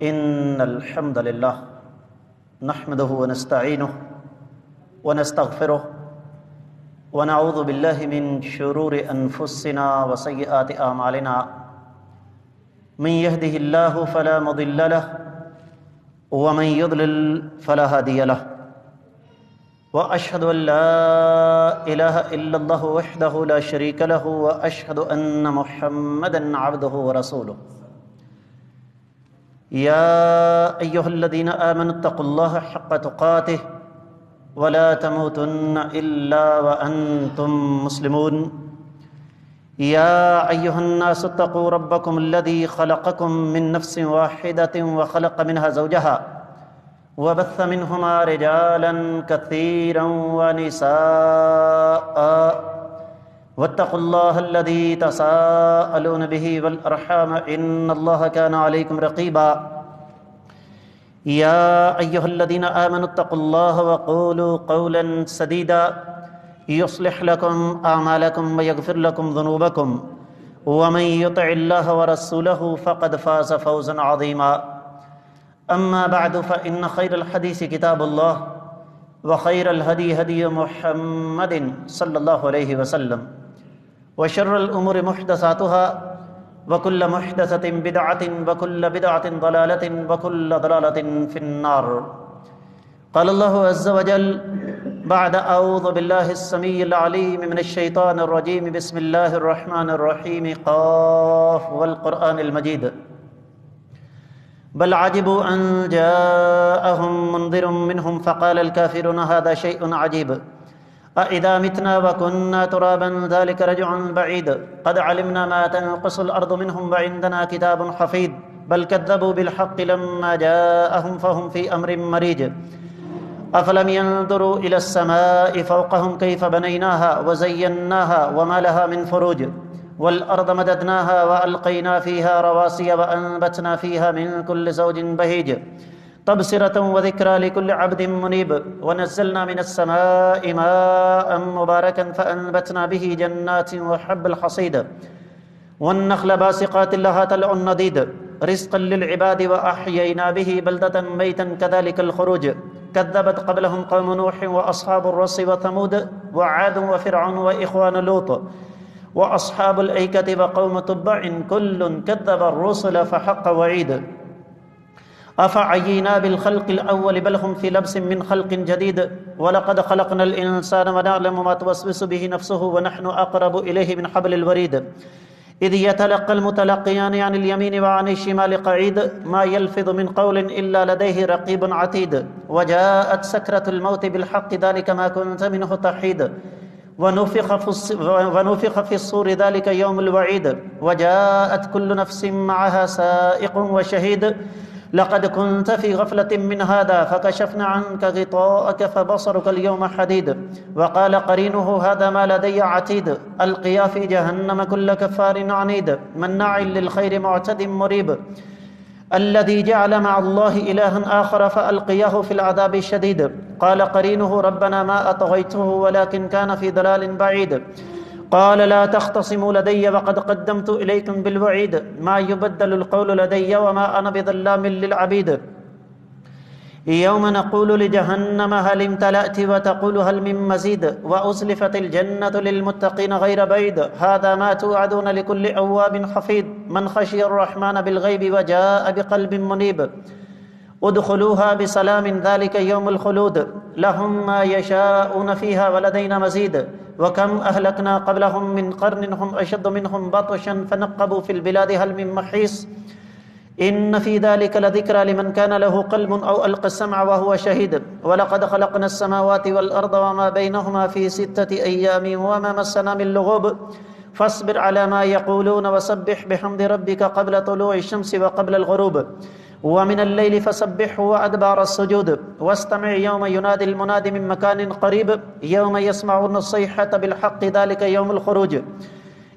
إن الحمد لله نحمده ونستعينه ونستغفره ونعوذ بالله من شرور أنفسنا وسيئات أعمالنا من يهده الله فلا مضل له ومن يضلل فلا هادي له وأشهد أن لا إله إلا الله وحده لا شريك له وأشهد أن محمدًا عبده ورسوله يا أيها الذين آمنوا اتقوا الله حق تقاته ولا تموتن إلا وأنتم مسلمون يا أيها الناس اتقوا ربكم الذي خلقكم من نفس واحدة وخلق منها زوجها وبث منهما رجالا كثيرا ونساء واتقوا الله الذي تساءلون به والأرحام إن الله كان عليكم رقيبا يا أيها الذين آمنوا اتقوا الله وقولوا قولا سديدا يصلح لكم أعمالكم ويغفر لكم ذنوبكم ومن يطع الله ورسوله فقد فاز فوزا عظيما أما بعد فإن خير الحديث كتاب الله وخير الهدي هدي محمد صلى الله عليه وسلم وشر الأمور محدثاتها وكل محدثة بدعة وكل بدعة ضلالة وكل ضلالة في النار. قال الله عز وجل بعد أعوذ بالله السميع العليم من الشيطان الرجيم بسم الله الرحمن الرحيم قاف والقرآن المجيد بل عجبوا أن جاءهم منذر منهم فقال الكافرون هذا شيء عجيب أإذا متنا وكنا ترابا ذلك رجع بعيد قد علمنا ما تنقص الأرض منهم وعندنا كتاب حفيظ بل كذبوا بالحق لما جاءهم فهم في أمر مريج أفلم ينظروا إلى السماء فوقهم كيف بنيناها وزيناها وما لها من فروج والأرض مددناها وألقينا فيها رواسي وأنبتنا فيها من كل زوج بهيج تبصرة وذكرى لكل عبد منيب ونزلنا من السماء ماء مباركا فأنبتنا به جنات وحب الحصيد والنخل باسقات لها طلع نضيد رزقا للعباد وأحيينا به بلدة ميتا كذلك الخروج كذبت قبلهم قوم نوح وأصحاب الرس وثمود وعاد وفرعون وإخوان لوط وأصحاب الأيكة وقوم تبع كل كذب الرسل فحق وعيد أفعينا بالخلق الأول بل هم في لبس من خلق جديد ولقد خلقنا الإنسان ونعلم ما توسوس به نفسه ونحن أقرب إليه من حبل الوريد إذ يتلقى المتلقيان عن اليمين وعن الشمال قعيد ما يلفظ من قول إلا لديه رقيب عتيد وجاءت سكرة الموت بالحق ذلك ما كنت منه تحيد ونفخ في الصور ذلك يوم الوعيد وجاءت كل نفس معها سائق وشهيد لقد كنت في غفلة من هذا فكشفنا عنك غطاءك فبصرك اليوم حديد وقال قرينه هذا ما لدي عتيد ألقيا في جهنم كل كفار عنيد مناع للخير معتد مريب الذي جعل مع الله إلها آخر فألقياه في العذاب الشديد قال قرينه ربنا ما أطغيته ولكن كان في ضلال بعيد قال لا تختصموا لدي وقد قدمت إليكم بالوعيد ما يبدل القول لدي وما أنا بظلام للعبيد يوم نقول لجهنم هل امتلأت وتقول هل من مزيد وأزلفت الجنة للمتقين غير بعيد هذا ما توعدون لكل أواب حفيظ من خشي الرحمن بالغيب وجاء بقلب منيب ادخلوها بسلام ذلك يوم الخلود لهم ما يشاءون فيها ولدينا مزيد وكم أهلكنا قبلهم من قرن هم أشد منهم بطشا فنقبوا في البلاد هل من محيص إن في ذلك لذكرى لمن كان له قلب أو ألقى السمع وهو شهيد ولقد خلقنا السماوات والأرض وما بينهما في 6 أيام وما مسنا من لغوب فاصبر على ما يقولون وسبح بحمد ربك قبل طلوع الشمس وقبل الغروب ومن الليل فسبحه وأدبار السجود واستمع يوم ينادي المناد من مكان قريب يوم يسمعون الصيحة بالحق ذلك يوم الخروج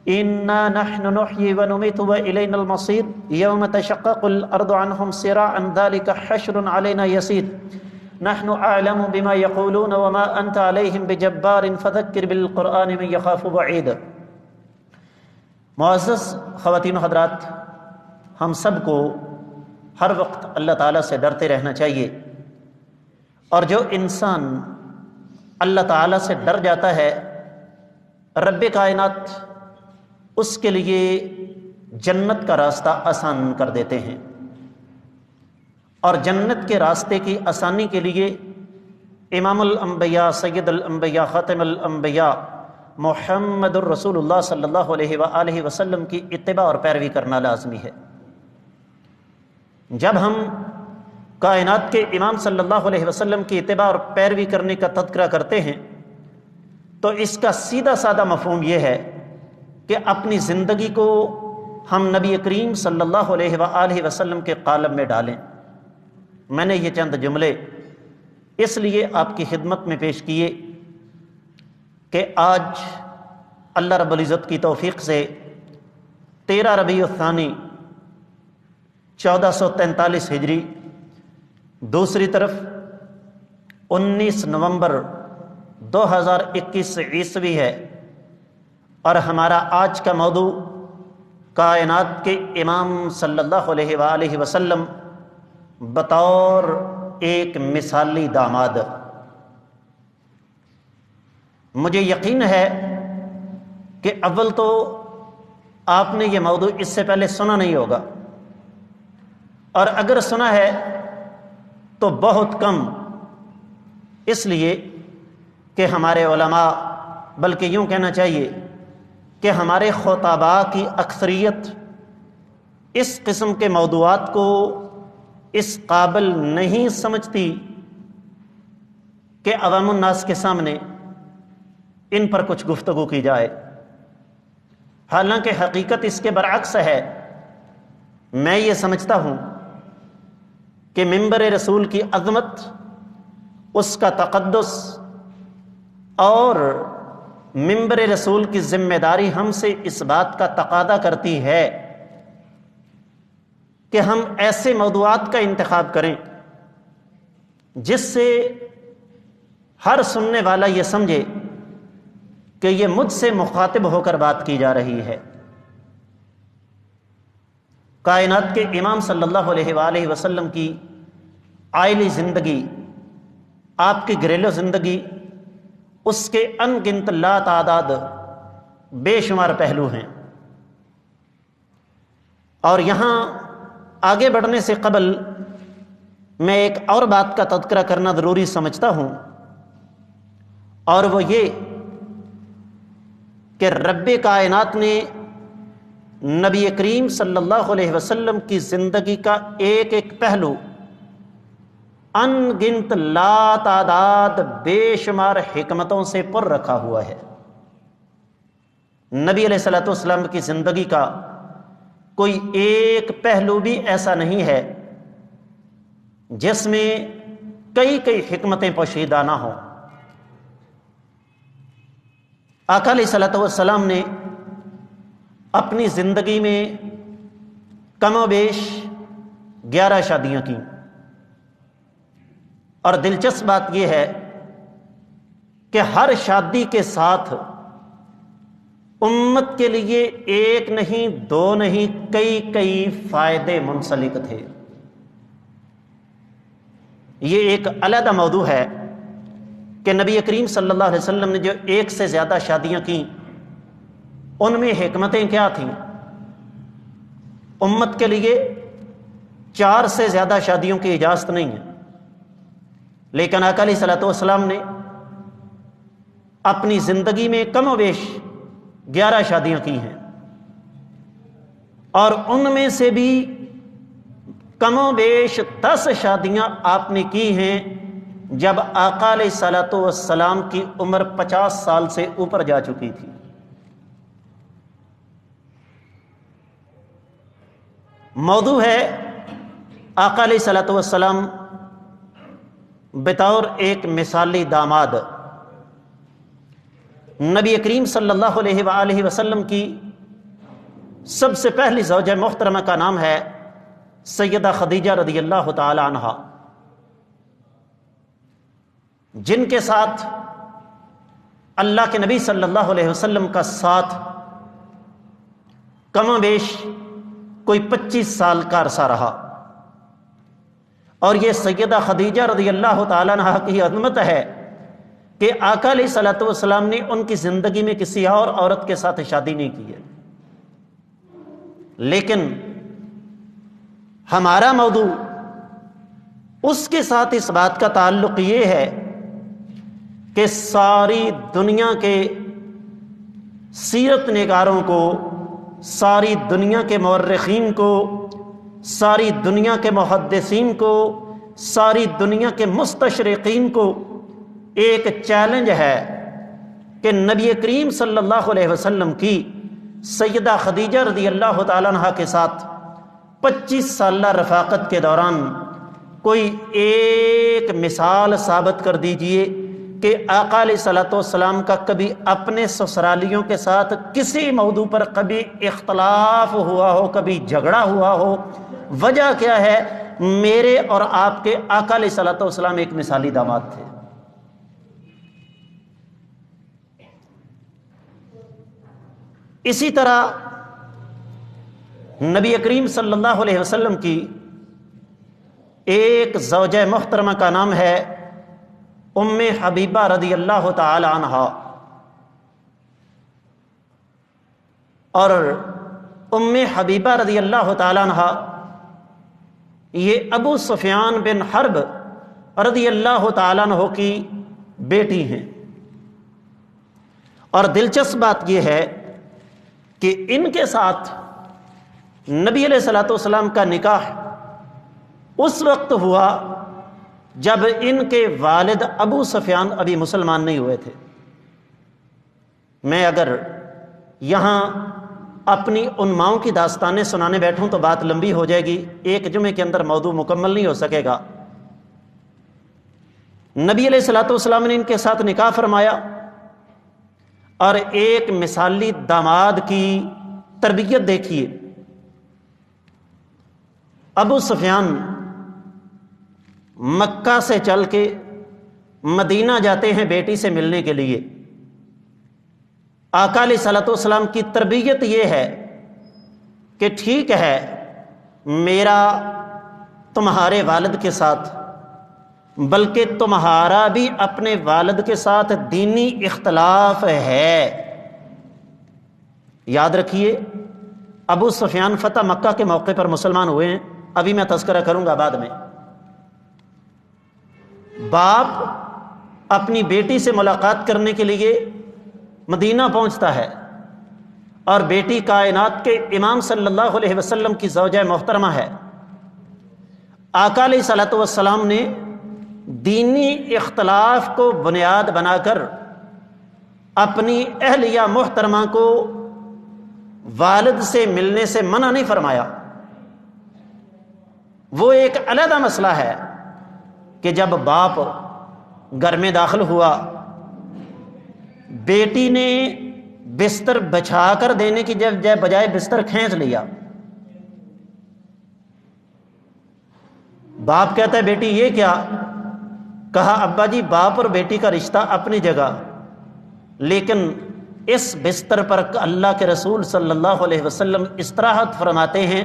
إنا نحن نحيي ونميت وإلينا المصير يوم تشقق الأرض عنهم سراعا ذلك حشر علينا يسير نحن أعلم بما يقولون وما أنت عليهم بجبار فذكر بالقرآن من يخاف وعيد. معزز خواتین و حضرات، ہم سب کو ہر وقت اللہ تعالیٰ سے ڈرتے رہنا چاہیے، اور جو انسان اللہ تعالیٰ سے ڈر جاتا ہے رب کائنات اس کے لیے جنت کا راستہ آسان کر دیتے ہیں، اور جنت کے راستے کی آسانی کے لیے امام الانبیاء سید الانبیاء خاتم الانبیاء محمد الرسول اللہ صلی اللہ علیہ وآلہ وسلم کی اتباع اور پیروی کرنا لازمی ہے۔ جب ہم کائنات کے امام صلی اللہ علیہ وسلم کی اتباع اور پیروی کرنے کا تذکرہ کرتے ہیں تو اس کا سیدھا سادہ مفہوم یہ ہے کہ اپنی زندگی کو ہم نبی کریم صلی اللہ علیہ وآلہ وسلم کے قالب میں ڈالیں۔ میں نے یہ چند جملے اس لیے آپ کی خدمت میں پیش کیے کہ آج اللہ رب العزت کی توفیق سے 13 ربیع الثانی 1443 ہجری، دوسری طرف 19 نومبر 2021 عیسوی ہے، اور ہمارا آج کا موضوع کائنات کے امام صلی اللہ علیہ وآلہ وسلم بطور ایک مثالی داماد۔ مجھے یقین ہے کہ اول تو آپ نے یہ موضوع اس سے پہلے سنا نہیں ہوگا، اور اگر سنا ہے تو بہت کم، اس لیے کہ ہمارے علماء، بلکہ یوں کہنا چاہیے کہ ہمارے خطباء کی اکثریت اس قسم کے موضوعات کو اس قابل نہیں سمجھتی کہ عوام الناس کے سامنے ان پر کچھ گفتگو کی جائے، حالانکہ حقیقت اس کے برعکس ہے۔ میں یہ سمجھتا ہوں کہ منبر رسول کی عظمت، اس کا تقدس اور منبر رسول کی ذمہ داری ہم سے اس بات کا تقاضا کرتی ہے کہ ہم ایسے موضوعات کا انتخاب کریں جس سے ہر سننے والا یہ سمجھے کہ یہ مجھ سے مخاطب ہو کر بات کی جا رہی ہے۔ کائنات کے امام صلی اللہ علیہ وآلہ وسلم کی عائلی زندگی، آپ کی گھریلو زندگی، اس کے ان گنت لا تعداد بے شمار پہلو ہیں، اور یہاں آگے بڑھنے سے قبل میں ایک اور بات کا تذکرہ کرنا ضروری سمجھتا ہوں، اور وہ یہ کہ رب کائنات نے نبی کریم صلی اللہ علیہ وسلم کی زندگی کا ایک ایک پہلو ان گنت لا تعداد بے شمار حکمتوں سے پر رکھا ہوا ہے۔ نبی علیہ الصلوۃ والسلام کی زندگی کا کوئی ایک پہلو بھی ایسا نہیں ہے جس میں کئی حکمتیں پوشیدہ نہ ہوں۔ آقا علیہ الصلوۃ والسلام نے اپنی زندگی میں کم و بیش 11 شادیاں کیں، اور دلچسپ بات یہ ہے کہ ہر شادی کے ساتھ امت کے لیے ایک نہیں، دو نہیں، کئی فائدے منسلک تھے۔ یہ ایک علیحدہ موضوع ہے کہ نبی کریم صلی اللہ علیہ وسلم نے جو ایک سے زیادہ شادیاں کیں ان میں حکمتیں کیا تھیں۔ امت کے لیے 4 سے زیادہ شادیوں کی اجازت نہیں ہے، لیکن آقا علیہ الصلوۃ والسلام نے اپنی زندگی میں کم و بیش 11 شادیاں کی ہیں، اور ان میں سے بھی کم و بیش 10 شادیاں آپ نے کی ہیں جب آقا علیہ الصلوۃ والسلام کی عمر 50 سال سے اوپر جا چکی تھی۔ موضوع ہے آقا علیہ الصلوۃ والسلام بطور ایک مثالی داماد۔ نبی کریم صلی اللہ علیہ وآلہ وسلم کی سب سے پہلی زوجہ محترمہ کا نام ہے سیدہ خدیجہ رضی اللہ تعالی عنہا، جن کے ساتھ اللہ کے نبی صلی اللہ علیہ وسلم کا ساتھ کم و بیش کوئی 25 سال کا عرصہ رہا۔ اور یہ سیدہ خدیجہ رضی اللہ تعالیٰ عنہا کی عظمت ہے کہ آقا علیہ الصلوۃ والسلام نے ان کی زندگی میں کسی اور عورت کے ساتھ شادی نہیں کی ہے. لیکن ہمارا موضوع اس کے ساتھ اس بات کا تعلق یہ ہے کہ ساری دنیا کے سیرت نگاروں کو، ساری دنیا کے مورخین کو، ساری دنیا کے محدثین کو، ساری دنیا کے مستشرقین کو ایک چیلنج ہے کہ نبی کریم صلی اللہ علیہ وسلم کی سیدہ خدیجہ رضی اللہ تعالیٰ عنہا کے ساتھ 25 سالہ رفاقت کے دوران کوئی ایک مثال ثابت کر دیجئے کہ آقا علیہ الصلوۃ والسلام کا کبھی اپنے سسرالیوں کے ساتھ کسی موضوع پر کبھی اختلاف ہوا ہو، کبھی جھگڑا ہوا ہو. وجہ کیا ہے؟ میرے اور آپ کے آقا علیہ الصلوۃ والسلام ایک مثالی داماد تھے. اسی طرح نبی کریم صلی اللہ علیہ وسلم کی ایک زوجہ محترمہ کا نام ہے ام حبیبہ رضی اللہ تعالی عنہا، اور ام حبیبہ رضی اللہ تعالی عنہا یہ ابو سفیان بن حرب رضی اللہ تعالی عنہ کی بیٹی ہیں. اور دلچسپ بات یہ ہے کہ ان کے ساتھ نبی علیہ الصلوۃ والسلام کا نکاح اس وقت ہوا جب ان کے والد ابو سفیان ابھی مسلمان نہیں ہوئے تھے. میں اگر یہاں اپنی ان ماؤں کی داستانیں سنانے بیٹھوں تو بات لمبی ہو جائے گی، ایک جمعے کے اندر موضوع مکمل نہیں ہو سکے گا. نبی علیہ الصلوۃ والسلام نے ان کے ساتھ نکاح فرمایا اور ایک مثالی داماد کی تربیت دیکھیے. ابو سفیان مکہ سے چل کے مدینہ جاتے ہیں بیٹی سے ملنے کے لیے. آقا علیہ الصلوۃ والسلام کی تربیت یہ ہے کہ ٹھیک ہے میرا تمہارے والد کے ساتھ، بلکہ تمہارا بھی اپنے والد کے ساتھ دینی اختلاف ہے. یاد رکھیے ابو سفیان فتح مکہ کے موقع پر مسلمان ہوئے ہیں، ابھی میں تذکرہ کروں گا بعد میں. باپ اپنی بیٹی سے ملاقات کرنے کے لیے مدینہ پہنچتا ہے اور بیٹی کائنات کے امام صلی اللہ علیہ وسلم کی زوجہ محترمہ ہے. آقا علیہ الصلوۃ والسلام نے دینی اختلاف کو بنیاد بنا کر اپنی اہلیہ محترمہ کو والد سے ملنے سے منع نہیں فرمایا. وہ ایک علیحدہ مسئلہ ہے کہ جب باپ گھر میں داخل ہوا، بیٹی نے بستر بچھا کر دینے کی بجائے بستر کھینچ لیا. باپ کہتا ہے بیٹی یہ کیا؟ کہا ابا جی باپ اور بیٹی کا رشتہ اپنی جگہ، لیکن اس بستر پر اللہ کے رسول صلی اللہ علیہ وسلم استراحت فرماتے ہیں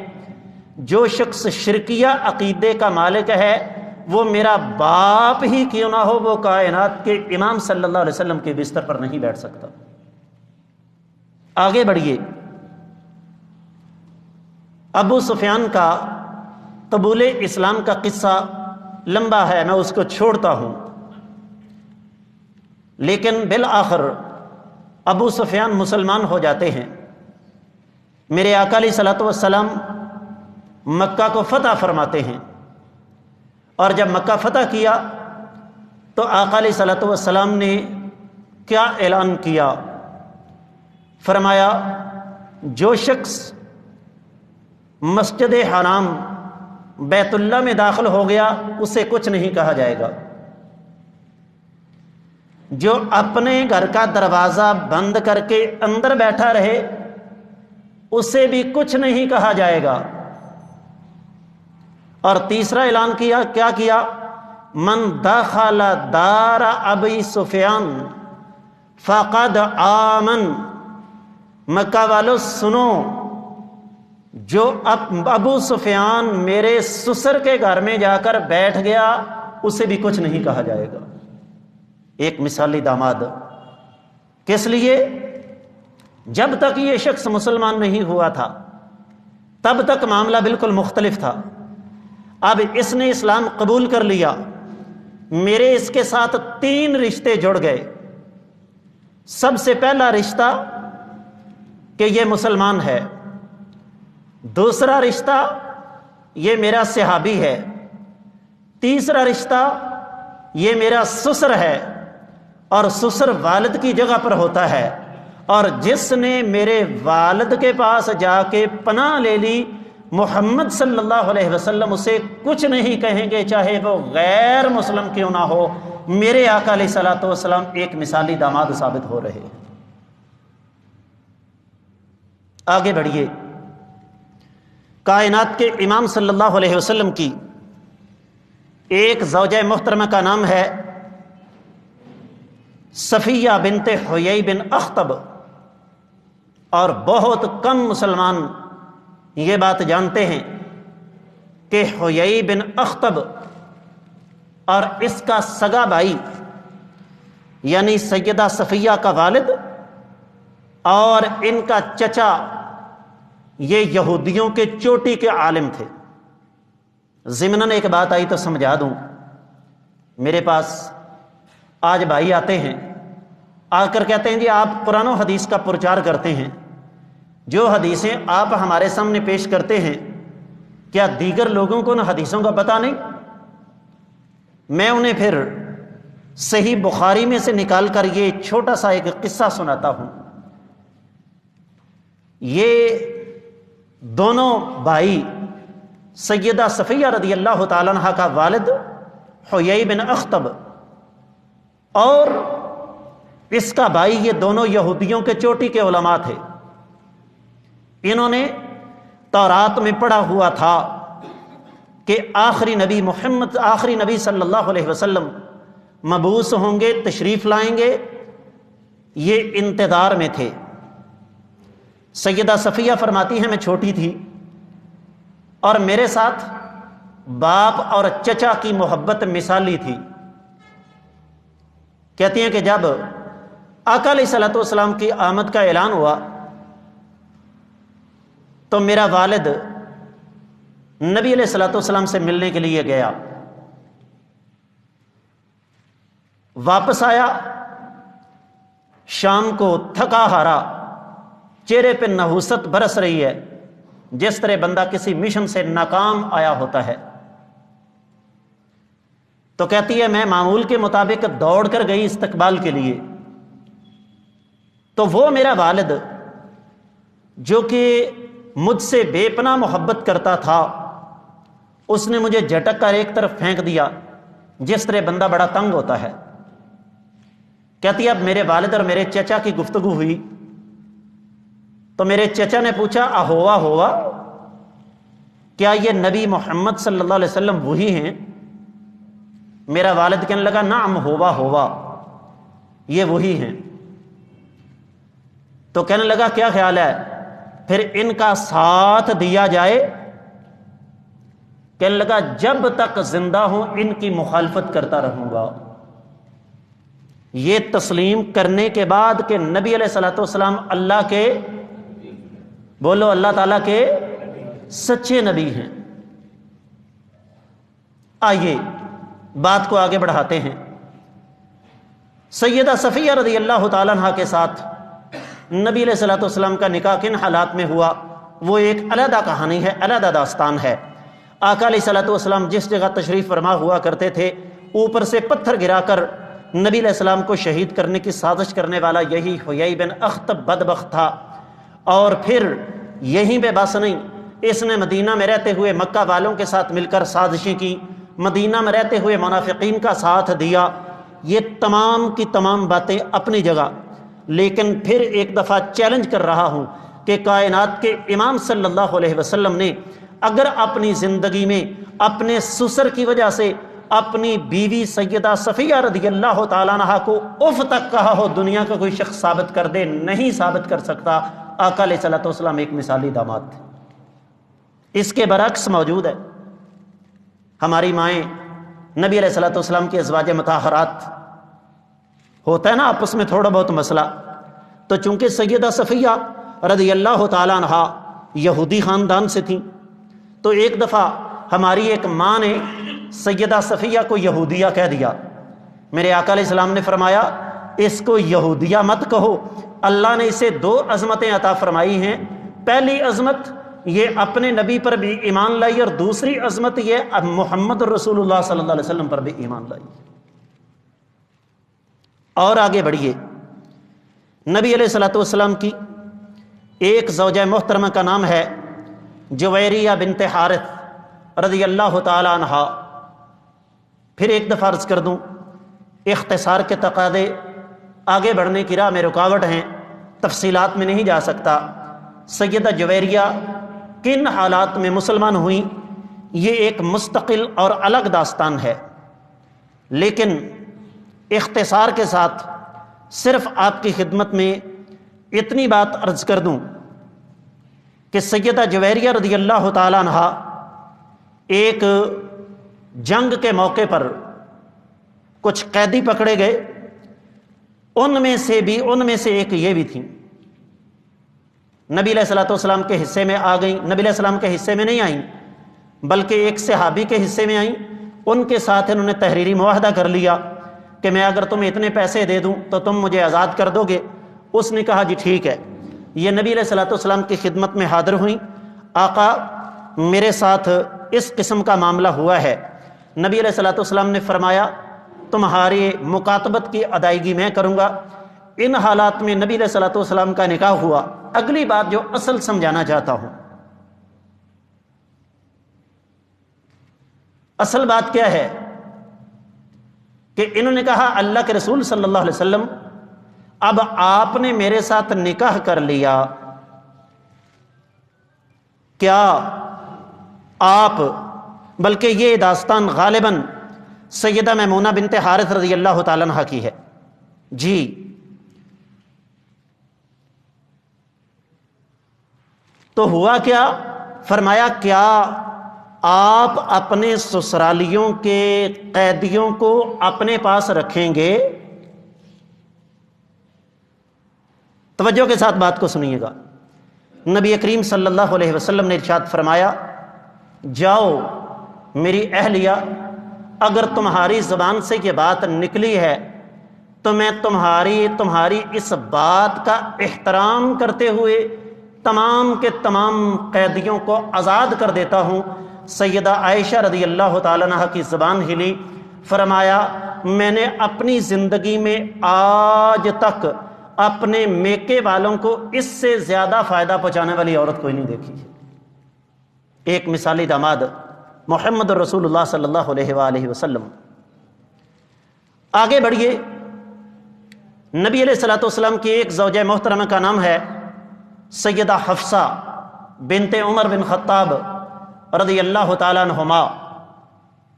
جو شخص شرکیہ عقیدے کا مالک ہے وہ میرا باپ ہی کیوں نہ ہو، وہ کائنات کے امام صلی اللہ علیہ وسلم کے بستر پر نہیں بیٹھ سکتا. آگے بڑھیے. ابو سفیان کا قبول اسلام کا قصہ لمبا ہے، میں اس کو چھوڑتا ہوں، لیکن بالآخر ابو سفیان مسلمان ہو جاتے ہیں. میرے آقا علیہ الصلوۃ والسلام مکہ کو فتح فرماتے ہیں، اور جب مکہ فتح کیا تو آقا علیہ الصلوۃ والسلام نے کیا اعلان کیا؟ فرمایا جو شخص مسجد حرام بیت اللہ میں داخل ہو گیا اسے کچھ نہیں کہا جائے گا، جو اپنے گھر کا دروازہ بند کر کے اندر بیٹھا رہے اسے بھی کچھ نہیں کہا جائے گا. اور تیسرا اعلان کیا، کیا کیا؟ من دخل دار ابی سفیان فقد آمن. مکہ والو سنو، جو ابو سفیان میرے سسر کے گھر میں جا کر بیٹھ گیا اسے بھی کچھ نہیں کہا جائے گا۔ ایک مثالی داماد، کس لیے؟ جب تک یہ شخص مسلمان نہیں ہوا تھا تب تک معاملہ بالکل مختلف تھا۔ اب اس نے اسلام قبول کر لیا، میرے اس کے ساتھ 3 رشتے جڑ گئے۔ سب سے پہلا رشتہ کہ یہ مسلمان ہے، دوسرا رشتہ یہ میرا صحابی ہے، تیسرا رشتہ یہ میرا سسر ہے، اور سسر والد کی جگہ پر ہوتا ہے، اور جس نے میرے والد کے پاس جا کے پناہ لے لی محمد صلی اللہ علیہ وسلم اسے کچھ نہیں کہیں گے، چاہے وہ غیر مسلم کیوں نہ ہو۔ میرے آقا علیہ الصلوۃ والسلام ایک مثالی داماد ثابت ہو رہے ہیں۔ آگے بڑھیے، کائنات کے امام صلی اللہ علیہ وسلم کی ایک زوجہ محترمہ کا نام ہے صفیہ بنت حیی بن اخطب، اور بہت کم مسلمان یہ بات جانتے ہیں کہ حیی بن اخطب اور اس کا سگا بھائی یعنی سیدہ صفیہ کا والد اور ان کا چچا یہ یہودیوں کے چوٹی کے عالم تھے۔ ضمناً ایک بات آئی تو سمجھا دوں، میرے پاس آج بھائی آتے ہیں، آ کر کہتے ہیں جی آپ قرآن و حدیث کا پرچار کرتے ہیں، جو حدیثیں آپ ہمارے سامنے پیش کرتے ہیں کیا دیگر لوگوں کو ان حدیثوں کا پتہ نہیں؟ میں انہیں پھر صحیح بخاری میں سے نکال کر یہ چھوٹا سا ایک قصہ سناتا ہوں۔ یہ دونوں بھائی سیدہ صفیہ رضی اللہ تعالیٰ عنہ کا والد حیی بن اخطب اور اس کا بھائی، یہ دونوں یہودیوں کے چوٹی کے علماء تھے۔ انہوں نے تورات میں پڑھا ہوا تھا کہ آخری نبی صلی اللہ علیہ وسلم مبعوث ہوں گے، تشریف لائیں گے، یہ انتظار میں تھے۔ سیدہ صفیہ فرماتی ہیں میں چھوٹی تھی اور میرے ساتھ باپ اور چچا کی محبت مثالی تھی۔ کہتی ہیں کہ جب آقا علیہ الصلوۃ والسلام کی آمد کا اعلان ہوا تو میرا والد نبی علیہ الصلوۃ والسلام سے ملنے کے لیے گیا، واپس آیا، شام کو تھکا ہارا، چہرے پہ نحوست برس رہی ہے، جس طرح بندہ کسی مشن سے ناکام آیا ہوتا ہے۔ تو کہتی ہے میں معمول کے مطابق دوڑ کر گئی استقبال کے لیے، تو وہ میرا والد جو کہ مجھ سے بے پناہ محبت کرتا تھا، اس نے مجھے جھٹک کر ایک طرف پھینک دیا، جس طرح بندہ بڑا تنگ ہوتا ہے۔ کہتی ہے اب میرے والد اور میرے چچا کی گفتگو ہوئی تو میرے چچا نے پوچھا ہوا کیا یہ نبی محمد صلی اللہ علیہ وسلم وہی ہیں؟ میرا والد کہنے لگا نعم ہوا یہ وہی ہیں۔ تو کہنے لگا کیا خیال ہے پھر ان کا ساتھ دیا جائے؟ کہنے لگا جب تک زندہ ہوں ان کی مخالفت کرتا رہوں گا۔ یہ تسلیم کرنے کے بعد کہ نبی علیہ الصلوۃ والسلام اللہ کے، بولو اللہ تعالیٰ کے سچے نبی ہیں۔ آئیے بات کو آگے بڑھاتے ہیں۔ سیدہ صفیہ رضی اللہ تعالیٰ عنہ کے ساتھ نبی علیہ الصلوۃ والسلام کا نکاح کن حالات میں ہوا وہ ایک علیحدہ کہانی ہے، علیحدہ داستان ہے۔ آقا علیہ الصلوۃ والسلام جس جگہ تشریف فرما ہوا کرتے تھے اوپر سے پتھر گرا کر نبی علیہ السلام کو شہید کرنے کی سازش کرنے والا یہی حیی بن اخطب بدبخت تھا، اور پھر یہیں پہ بس نہیں، اس نے مدینہ میں رہتے ہوئے مکہ والوں کے ساتھ مل کر سازشیں کی، مدینہ میں رہتے ہوئے منافقین کا ساتھ دیا۔ یہ تمام کی تمام باتیں اپنی جگہ، لیکن پھر ایک دفعہ چیلنج کر رہا ہوں کہ کائنات کے امام صلی اللہ علیہ وسلم نے اگر اپنی زندگی میں اپنے سسر کی وجہ سے اپنی بیوی سیدہ صفیہ رضی اللہ تعالیٰ عنہ کو اف تک کہا ہو، دنیا کا کوئی شخص ثابت کر دے، نہیں ثابت کر سکتا۔ آقا علیہ الصلوۃ والسلام ایک مثالی داماد تھے۔ اس کے برعکس موجود ہے۔ ہماری مائیں نبی علیہ الصلوۃ والسلام کی ازواج مطہرات، ہوتا ہے نا آپس میں تھوڑا بہت مسئلہ، تو چونکہ سیدہ صفیہ رضی اللہ تعالیٰ عنہا یہودی خاندان سے تھیں، تو ایک دفعہ ہماری ایک ماں نے سیدہ صفیہ کو یہودیہ کہہ دیا۔ میرے آقا علیہ السلام نے فرمایا اس کو یہودیہ مت کہو، اللہ نے اسے 2 عظمتیں عطا فرمائی ہیں۔ پہلی عظمت یہ اپنے نبی پر بھی ایمان لائی، اور دوسری عظمت یہ محمد رسول اللہ صلی اللہ علیہ وسلم پر بھی ایمان لائی۔ اور آگے بڑھیے، نبی علیہ الصلوۃ والسلام کی ایک زوجہ محترمہ کا نام ہے جویریہ بنت حارث رضی اللہ تعالی عنہا۔ پھر ایک دفعہ عرض کر دوں، اختصار کے تقاضے آگے بڑھنے کی راہ میں رکاوٹ ہیں، تفصیلات میں نہیں جا سکتا۔ سیدہ جویریہ کن حالات میں مسلمان ہوئیں یہ ایک مستقل اور الگ داستان ہے، لیکن اختصار کے ساتھ صرف آپ کی خدمت میں اتنی بات عرض کر دوں کہ سیدہ جویریہ رضی اللہ تعالیٰ عنہا ایک جنگ کے موقع پر کچھ قیدی پکڑے گئے، ان میں سے ایک یہ بھی تھیں، نبی علیہ الصلوۃ والسلام کے حصے میں آ گئیں۔ نبی علیہ السلام کے حصے میں نہیں آئیں بلکہ ایک صحابی کے حصے میں آئیں، ان کے ساتھ انہوں نے تحریری معاہدہ کر لیا کہ میں اگر تمہیں اتنے پیسے دے دوں تو تم مجھے آزاد کر دو گے۔ اس نے کہا جی ٹھیک ہے۔ یہ نبی علیہ الصلوۃ والسلام کی خدمت میں حاضر ہوئیں، آقا میرے ساتھ اس قسم کا معاملہ ہوا ہے۔ نبی علیہ الصلوۃ والسلام نے فرمایا تمہاری مکاتبت کی ادائیگی میں کروں گا۔ ان حالات میں نبی علیہ الصلوۃ والسلام کا نکاح ہوا۔ اگلی بات جو اصل سمجھانا چاہتا ہوں، اصل بات کیا ہے کہ انہوں نے کہا اللہ کے رسول صلی اللہ علیہ وسلم اب آپ نے میرے ساتھ نکاح کر لیا، کیا آپ، بلکہ یہ داستان غالباً سیدہ میمونہ بنت حارث رضی اللہ تعالیٰ عنہ کی ہے۔ جی تو ہوا کیا؟ فرمایا کیا آپ اپنے سسرالیوں کے قیدیوں کو اپنے پاس رکھیں گے؟ توجہ کے ساتھ بات کو سنیے گا۔ نبی کریم صلی اللہ علیہ وسلم نے ارشاد فرمایا جاؤ میری اہلیہ، اگر تمہاری زبان سے یہ بات نکلی ہے تو میں تمہاری اس بات کا احترام کرتے ہوئے تمام کے تمام قیدیوں کو آزاد کر دیتا ہوں۔ سیدہ عائشہ رضی اللہ تعالیٰ عنہ کی زبان ہلی، فرمایا میں نے اپنی زندگی میں آج تک اپنے میکے والوں کو اس سے زیادہ فائدہ پہنچانے والی عورت کوئی نہیں دیکھی۔ ایک مثالی داماد محمد رسول اللہ صلی اللہ علیہ وآلہ وسلم۔ آگے بڑھیے، نبی علیہ الصلوۃ والسلام کی ایک زوجہ محترمہ کا نام ہے سیدہ حفصہ بنت عمر بن خطاب رضی اللہ تعالیٰ عنہما۔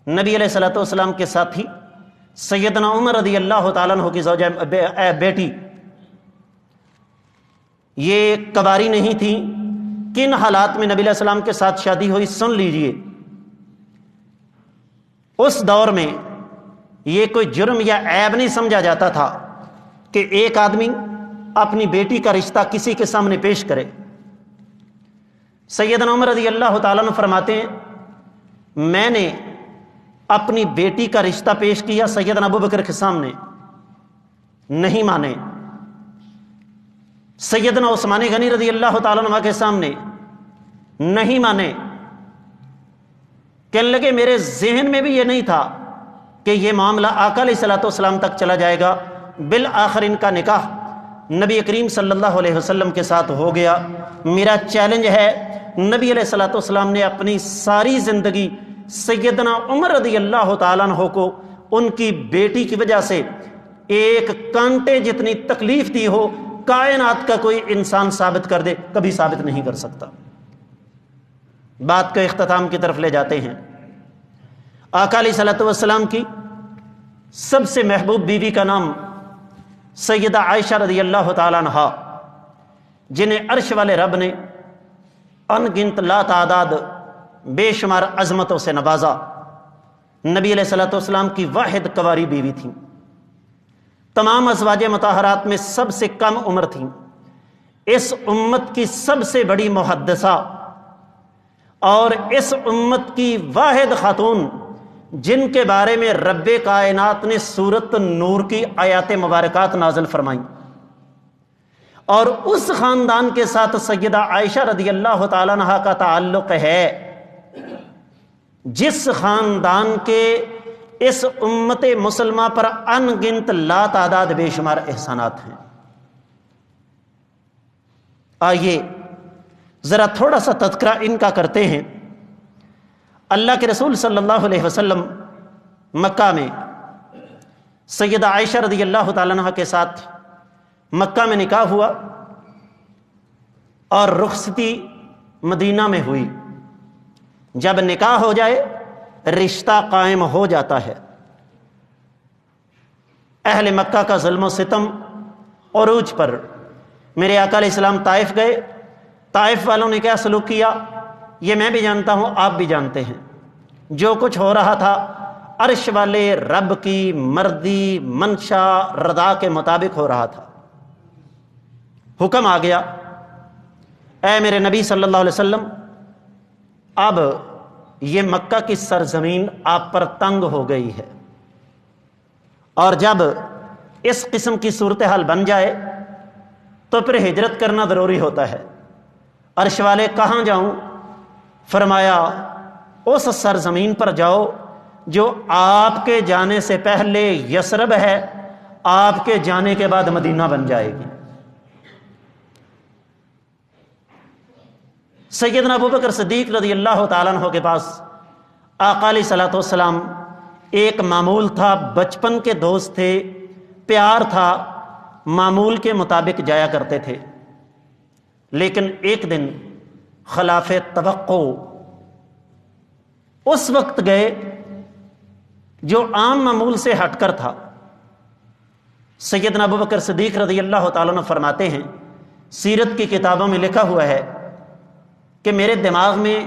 نبی علیہ الصلوۃ والسلام کے ساتھی سیدنا عمر رضی اللہ تعالیٰ عنہ کی زوجہ بیٹی، یہ کباری نہیں تھی۔ کن حالات میں نبی علیہ السلام کے ساتھ شادی ہوئی سن لیجئے۔ اس دور میں یہ کوئی جرم یا عیب نہیں سمجھا جاتا تھا کہ ایک آدمی اپنی بیٹی کا رشتہ کسی کے سامنے پیش کرے۔ سیدنا عمر رضی اللہ تعالیٰ عنہ فرماتے ہیں میں نے اپنی بیٹی کا رشتہ پیش کیا سیدنا ابوبکر کے سامنے، نہیں مانے۔ سیدنا عثمان غنی رضی اللہ تعالیٰ عنہ کے سامنے، نہیں مانے۔ کہنے لگے میرے ذہن میں بھی یہ نہیں تھا کہ یہ معاملہ آقا علیہ الصلوۃ والسلام تک چلا جائے گا۔ بالآخر ان کا نکاح نبی کریم صلی اللہ علیہ وسلم کے ساتھ ہو گیا۔ میرا چیلنج ہے، نبی علیہ الصلوۃ والسلام نے اپنی ساری زندگی سیدنا عمر رضی اللہ تعالیٰ عنہ کو ان کی بیٹی کی وجہ سے ایک کانٹے جتنی تکلیف دی ہو، کائنات کا کوئی انسان ثابت کر دے، کبھی ثابت نہیں کر سکتا۔ بات کو اختتام کی طرف لے جاتے ہیں۔ آقا علیہ الصلوۃ والسلام کی سب سے محبوب بیوی کا نام سیدہ عائشہ رضی اللہ تعالیٰ عنہا، جنہیں عرش والے رب نے ان گنت لا تعداد بے شمار عظمتوں سے نوازا۔ نبی علیہ الصلوۃ والسلام کی واحد کنواری بیوی تھیں، تمام ازواج مطہرات میں سب سے کم عمر تھیں، اس امت کی سب سے بڑی محدثہ اور اس امت کی واحد خاتون جن کے بارے میں رب کائنات نے سورۃ نور کی آیات مبارکات نازل فرمائیں، اور اس خاندان کے ساتھ سیدہ عائشہ رضی اللہ تعالیٰ عنہا کا تعلق ہے جس خاندان کے اس امت مسلمہ پر ان گنت لا تعداد بے شمار احسانات ہیں۔ آئیے ذرا تھوڑا سا تذکرہ ان کا کرتے ہیں۔ اللہ کے رسول صلی اللہ علیہ وسلم مکہ میں سیدہ عائشہ رضی اللہ تعالیٰ عنہ کے ساتھ مکہ میں نکاح ہوا اور رخصتی مدینہ میں ہوئی۔ جب نکاح ہو جائے رشتہ قائم ہو جاتا ہے۔ اہل مکہ کا ظلم و ستم عروج پر میرے آقا علیہ السلام طائف گئے۔ طائف والوں نے کیا سلوک کیا یہ میں بھی جانتا ہوں، آپ بھی جانتے ہیں۔ جو کچھ ہو رہا تھا عرش والے رب کی مرضی منشا رضا کے مطابق ہو رہا تھا۔ حکم آ گیا، اے میرے نبی صلی اللہ علیہ وسلم، اب یہ مکہ کی سرزمین آپ پر تنگ ہو گئی ہے، اور جب اس قسم کی صورتحال بن جائے تو پھر ہجرت کرنا ضروری ہوتا ہے۔ عرش والے کہاں جاؤں؟ فرمایا اس سرزمین پر جاؤ جو آپ کے جانے سے پہلے یثرب ہے، آپ کے جانے کے بعد مدینہ بن جائے گی۔ سیدنا ابوبکر صدیق رضی اللہ تعالیٰ عنہ کے پاس آقا علیہ الصلوۃ والسلام ایک معمول تھا، بچپن کے دوست تھے، پیار تھا، معمول کے مطابق جایا کرتے تھے۔ لیکن ایک دن خلاف توقع اس وقت گئے جو عام معمول سے ہٹ کر تھا۔ سیدنا ابوبکر صدیق رضی اللہ تعالیٰ عنہ فرماتے ہیں، سیرت کی کتابوں میں لکھا ہوا ہے کہ میرے دماغ میں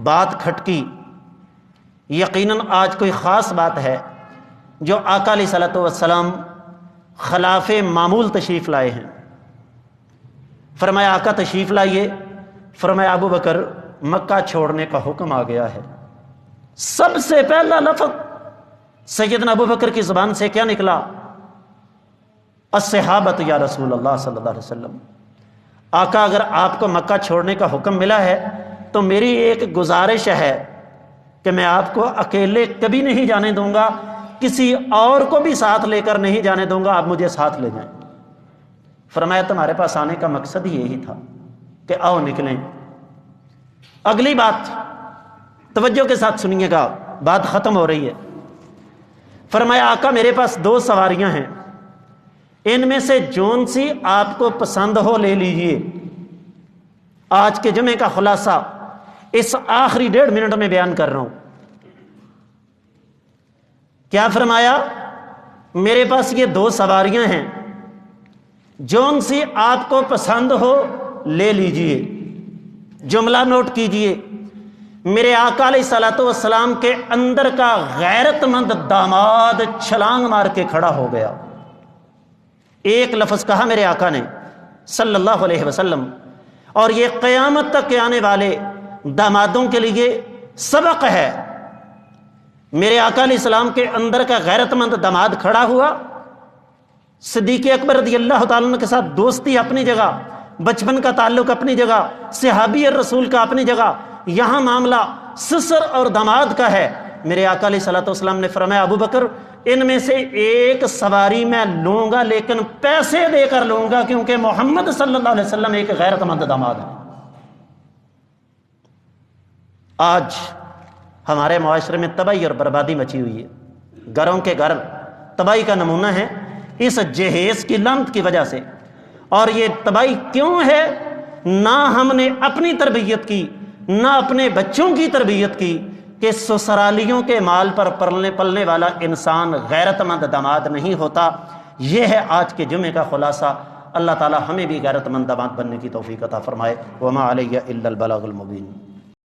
بات کھٹکی، یقیناً آج کوئی خاص بات ہے جو آقا علیہ الصلوۃ والسلام خلاف معمول تشریف لائے ہیں۔ فرمایا آقا تشریف لائیے۔ فرمایا ابو بکر مکہ چھوڑنے کا حکم آ گیا ہے۔ سب سے پہلا لفظ سیدنا ابو بکر کی زبان سے کیا نکلا؟ الصحابۃ یا رسول اللہ صلی اللہ علیہ وسلم، آقا اگر آپ کو مکہ چھوڑنے کا حکم ملا ہے تو میری ایک گزارش ہے کہ میں آپ کو اکیلے کبھی نہیں جانے دوں گا، کسی اور کو بھی ساتھ لے کر نہیں جانے دوں گا، آپ مجھے ساتھ لے جائیں۔ فرمایا تمہارے پاس آنے کا مقصد ہی یہی تھا کہ آؤ نکلیں۔ اگلی بات توجہ کے ساتھ سنیے گا، بات ختم ہو رہی ہے۔ فرمایا آقا میرے پاس 2 سواریاں ہیں، ان میں سے جون سی آپ کو پسند ہو لے لیجئے۔ آج کے جمعے کا خلاصہ اس آخری 1.5 منٹ میں بیان کر رہا ہوں۔ کیا فرمایا؟ میرے پاس یہ 2 سواریاں ہیں، جون سی آپ کو پسند ہو لے لیجئے۔ جملہ نوٹ کیجئے، میرے آقا علیہ الصلوۃ والسلام کے اندر کا غیرت مند داماد چھلانگ مار کے کھڑا ہو گیا۔ ایک لفظ کہا میرے آقا نے صلی اللہ علیہ وسلم، اور یہ قیامت تک کے آنے والے دامادوں کے لیے سبق ہے۔ میرے آقا علیہ السلام کے اندر کا غیرت مند داماد کھڑا ہوا، صدیق اکبر رضی اللہ تعالیٰ عنہ کے ساتھ دوستی اپنی جگہ، بچپن کا تعلق اپنی جگہ، صحابی الرسول کا اپنی جگہ، یہاں معاملہ سسر اور داماد کا ہے۔ میرے آقا علیہ الصلوۃ والسلام نے فرمایا ابو بکر ان میں سے ایک سواری میں لوں گا، لیکن پیسے دے کر لوں گا، کیونکہ محمد صلی اللہ علیہ وسلم ایک غیرت مند داماد ہے۔ آج ہمارے معاشرے میں تباہی اور بربادی مچی ہوئی ہے، گھروں کے گھر تباہی کا نمونہ ہے اس جہیز کی لعنت کی وجہ سے۔ اور یہ تباہی کیوں ہے؟ نہ ہم نے اپنی تربیت کی، نہ اپنے بچوں کی تربیت کی، کہ سسرالیوں کے مال پر پلنے والا انسان غیرت مند داماد نہیں ہوتا۔ یہ ہے آج کے جمعے کا خلاصہ۔ اللہ تعالی ہمیں بھی غیرت مند داماد بننے کی توفیق عطا فرمائے۔ وما علیہ الا البلاغ المبین۔